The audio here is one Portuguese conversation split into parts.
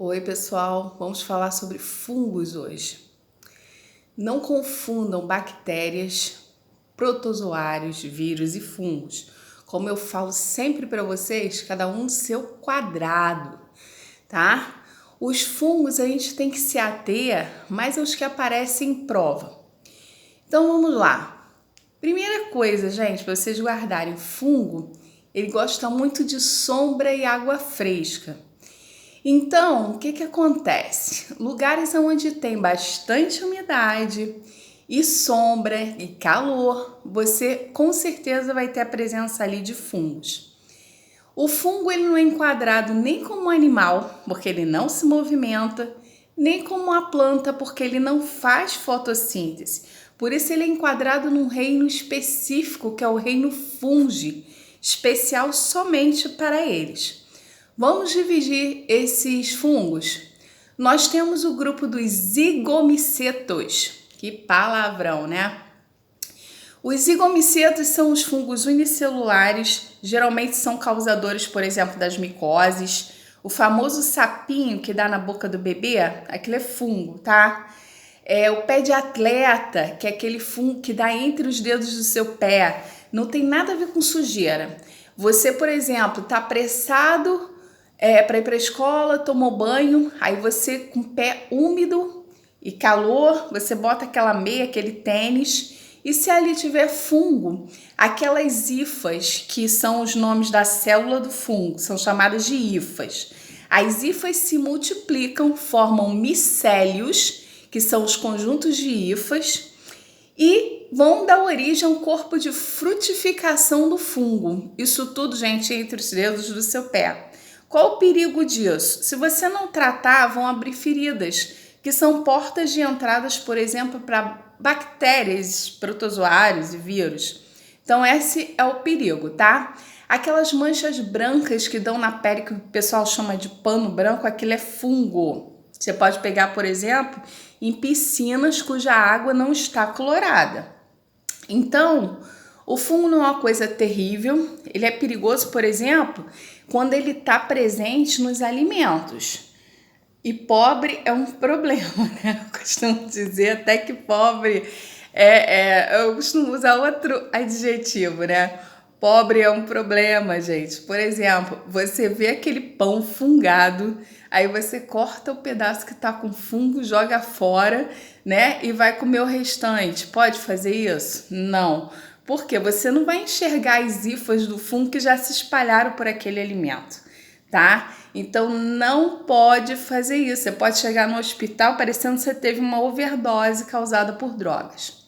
Oi, pessoal, vamos falar sobre fungos hoje. Não confundam bactérias, protozoários, vírus e fungos. Como eu falo sempre para vocês, cada um no seu quadrado, tá? Os fungos a gente tem que se ater mais aos que aparecem em prova. Então vamos lá. Primeira coisa, gente, para vocês guardarem fungo, ele gosta muito de sombra e água fresca. Então, o que acontece? Lugares onde tem bastante umidade e sombra e calor, você com certeza vai ter a presença ali de fungos. O fungo ele não é enquadrado nem como um animal, porque ele não se movimenta, nem como uma planta, porque ele não faz fotossíntese. Por isso ele é enquadrado num reino específico, que é o reino fungi, especial somente para eles. Vamos dividir esses fungos. Nós temos o grupo dos zigomicetos. Que palavrão, né? Os zigomicetos são os fungos unicelulares, geralmente são causadores, por exemplo, das micoses. O famoso sapinho que dá na boca do bebê, aquilo é fungo, tá? O pé de atleta, que é aquele fungo que dá entre os dedos do seu pé, não tem nada a ver com sujeira. Você, por exemplo, tá apressado para ir para a escola, tomou banho, aí você com o pé úmido e calor, você bota aquela meia, aquele tênis, e se ali tiver fungo, aquelas hifas, que são os nomes da célula do fungo, são chamadas de hifas. As hifas se multiplicam, formam micélios, que são os conjuntos de hifas, e vão dar origem a um corpo de frutificação do fungo. Isso tudo, gente, entre os dedos do seu pé. Qual o perigo disso? Se você não tratar, vão abrir feridas, que são portas de entradas, por exemplo, para bactérias, protozoários e vírus. Então, esse é o perigo, tá? Aquelas manchas brancas que dão na pele, que o pessoal chama de pano branco, aquilo é fungo. Você pode pegar, por exemplo, em piscinas cuja água não está clorada. Então, o fungo não é uma coisa terrível, ele é perigoso, por exemplo, quando ele está presente nos alimentos. E pobre é um problema, né? Eu costumo dizer até que pobre eu costumo usar outro adjetivo, né? Pobre é um problema, gente. Por exemplo, você vê aquele pão fungado, aí você corta o pedaço que tá com fungo, joga fora, né? E vai comer o restante. Pode fazer isso? Não. Porque você não vai enxergar as hifas do fungo que já se espalharam por aquele alimento, tá? Então não pode fazer isso. Você pode chegar no hospital parecendo que você teve uma overdose causada por drogas.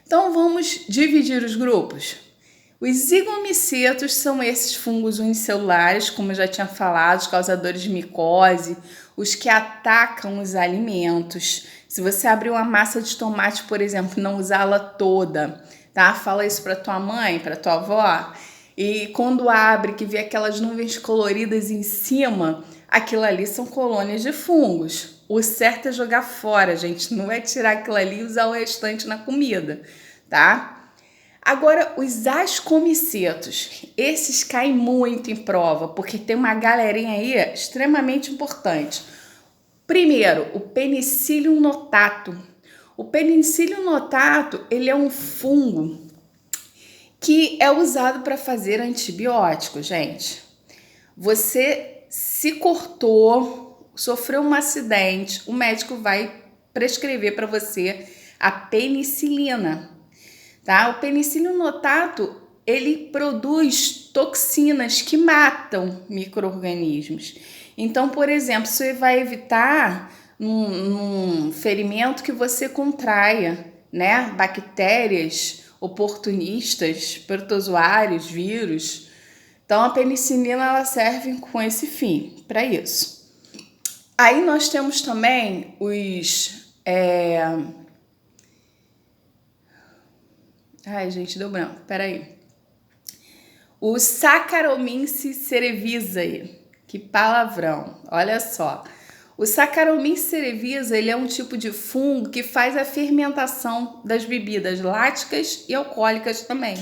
Então vamos dividir os grupos. Os zigomicetos são esses fungos unicelulares, como eu já tinha falado, os causadores de micose, os que atacam os alimentos. Se você abrir uma massa de tomate, por exemplo, não usá-la toda, tá? Fala isso para tua mãe, para tua avó. E quando abre, que vê aquelas nuvens coloridas em cima, aquilo ali são colônias de fungos. O certo é jogar fora, gente. Não é tirar aquilo ali e usar o restante na comida, tá? Agora, os ascomicetos, esses caem muito em prova, porque tem uma galerinha aí extremamente importante. Primeiro, o Penicillium notatum. O Penicillium notatum, ele é um fungo que é usado para fazer antibiótico, gente. Você se cortou, sofreu um acidente, o médico vai prescrever para você a penicilina. Tá? O Penicillium notatum, ele produz toxinas que matam micro-organismos. Então, por exemplo, você vai evitar num ferimento que você contraia, né? Bactérias oportunistas, protozoários, vírus. Então, a penicilina ela serve com esse fim, para isso. Aí nós temos também os... Ai, gente, deu branco. Peraí. O Saccharomyces cerevisiae. Que palavrão. Olha só. O Saccharomyces cerevisiae, ele é um tipo de fungo que faz a fermentação das bebidas láticas e alcoólicas também.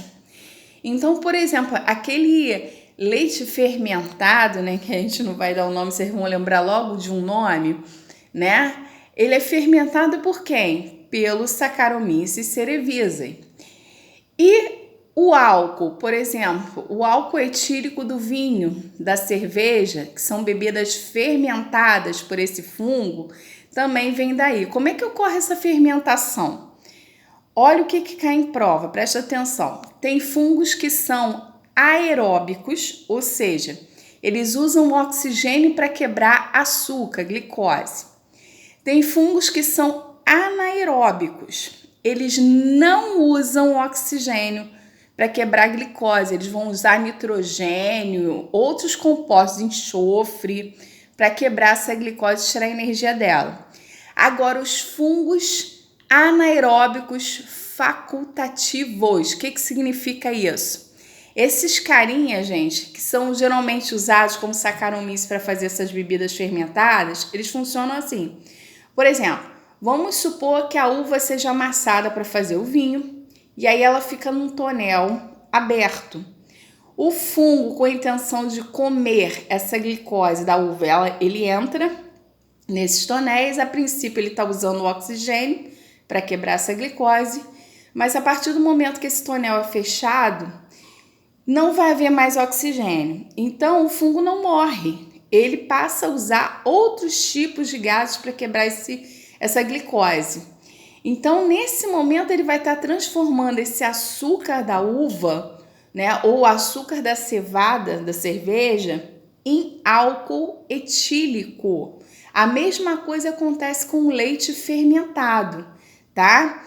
Então, por exemplo, aquele leite fermentado, né, que a gente não vai dar o nome, vocês vão lembrar logo de um nome, né? Ele é fermentado por quem? Pelo Saccharomyces cerevisiae. E o álcool, por exemplo, o álcool etílico do vinho, da cerveja, que são bebidas fermentadas por esse fungo, também vem daí. Como é que ocorre essa fermentação? Olha o que cai em prova, presta atenção. Tem fungos que são aeróbicos, ou seja, eles usam o oxigênio para quebrar açúcar, glicose. Tem fungos que são anaeróbicos, eles não usam oxigênio para quebrar glicose, eles vão usar nitrogênio, outros compostos, enxofre, para quebrar essa glicose e tirar a energia dela. Agora, os fungos anaeróbicos facultativos, o que significa isso? Esses carinhas, gente, que são geralmente usados como Saccharomyces para fazer essas bebidas fermentadas, eles funcionam assim. Por exemplo, vamos supor que a uva seja amassada para fazer o vinho e aí ela fica num tonel aberto. O fungo, com a intenção de comer essa glicose da uva, ele entra nesses tonéis. A princípio ele está usando o oxigênio para quebrar essa glicose, mas a partir do momento que esse tonel é fechado, não vai haver mais oxigênio. Então o fungo não morre, ele passa a usar outros tipos de gases para quebrar essa glicose. Então nesse momento ele vai estar transformando esse açúcar da uva, né, ou açúcar da cevada, da cerveja, em álcool etílico. A mesma coisa acontece com o leite fermentado, tá?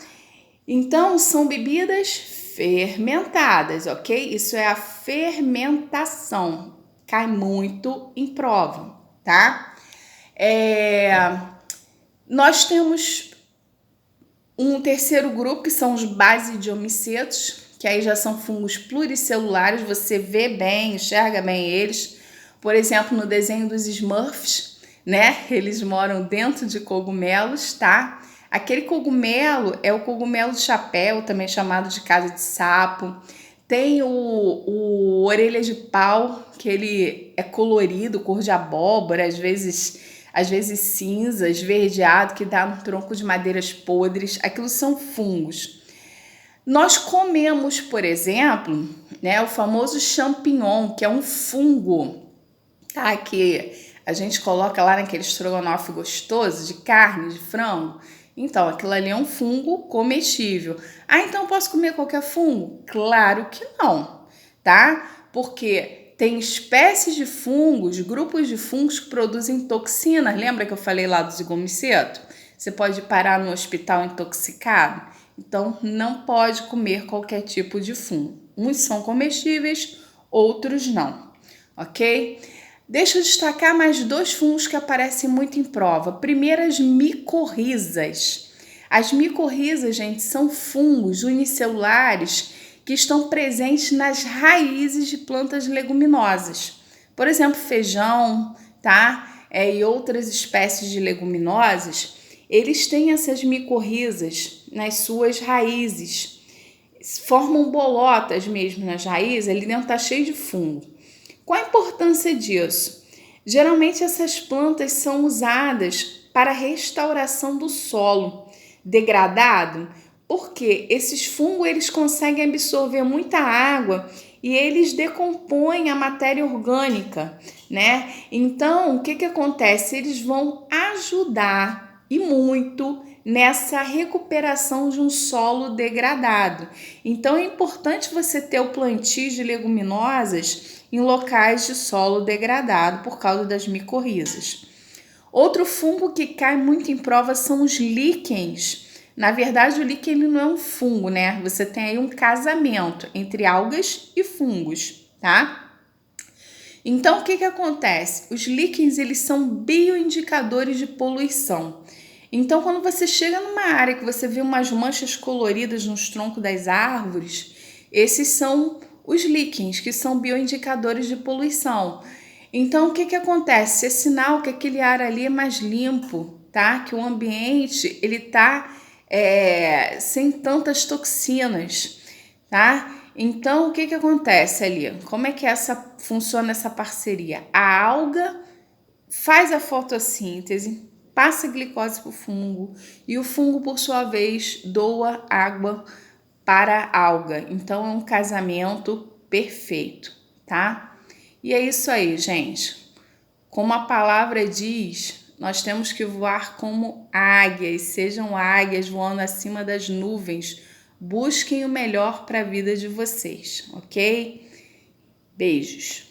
Então, são bebidas fermentadas, ok? Isso é a fermentação. Cai muito em prova, tá? Nós temos um terceiro grupo, que são os basidiomicetos, que aí já são fungos pluricelulares, você vê bem, enxerga bem eles. Por exemplo, no desenho dos Smurfs, né? Eles moram dentro de cogumelos, tá? Aquele cogumelo é o cogumelo de chapéu, também chamado de casa de sapo. Tem o orelha de pau, que ele é colorido, cor de abóbora, às vezes cinza, esverdeado, que dá no tronco de madeiras podres. Aquilo são fungos. Nós comemos, por exemplo, né, o famoso champignon, que é um fungo, tá? Que a gente coloca lá naquele estrogonofe gostoso de carne, de frango. Então, aquilo ali é um fungo comestível. Ah, então eu posso comer qualquer fungo? Claro que não, tá? Porque tem espécies de fungos, grupos de fungos que produzem toxinas. Lembra que eu falei lá do zigomiceto? Você pode parar no hospital intoxicado? Então, não pode comer qualquer tipo de fungo. Uns são comestíveis, outros não, ok? Deixa eu destacar mais dois fungos que aparecem muito em prova. Primeiro, as micorrizas. As micorrizas, gente, são fungos unicelulares que estão presentes nas raízes de plantas leguminosas. Por exemplo, feijão, tá? E outras espécies de leguminosas, eles têm essas micorrizas nas suas raízes. Formam bolotas mesmo nas raízes, ali dentro tá cheio de fungo. Qual a importância disso? Geralmente essas plantas são usadas para a restauração do solo degradado, porque esses fungos eles conseguem absorver muita água e eles decompõem a matéria orgânica, né? Então, o que acontece? Eles vão ajudar e muito nessa recuperação de um solo degradado. Então, é importante você ter o plantio de leguminosas em locais de solo degradado por causa das micorrizas. Outro fungo que cai muito em prova são os líquens. Na verdade, o líquen ele não é um fungo, né? Você tem aí um casamento entre algas e fungos, tá? Então, o que acontece? Os líquens, eles são bioindicadores de poluição. Então, quando você chega numa área que você vê umas manchas coloridas nos troncos das árvores, esses são os líquens, que são bioindicadores de poluição. Então, o que acontece? É sinal que aquele ar ali é mais limpo, tá? Que o ambiente, ele tá sem tantas toxinas, tá? Então, o que acontece ali? Como é que funciona essa parceria? A alga faz a fotossíntese, passa a glicose para o fungo e o fungo, por sua vez, doa água para a alga. Então, é um casamento perfeito, tá? E é isso aí, gente. Como a palavra diz, nós temos que voar como águias, sejam águias voando acima das nuvens. Busquem o melhor para a vida de vocês, ok? Beijos!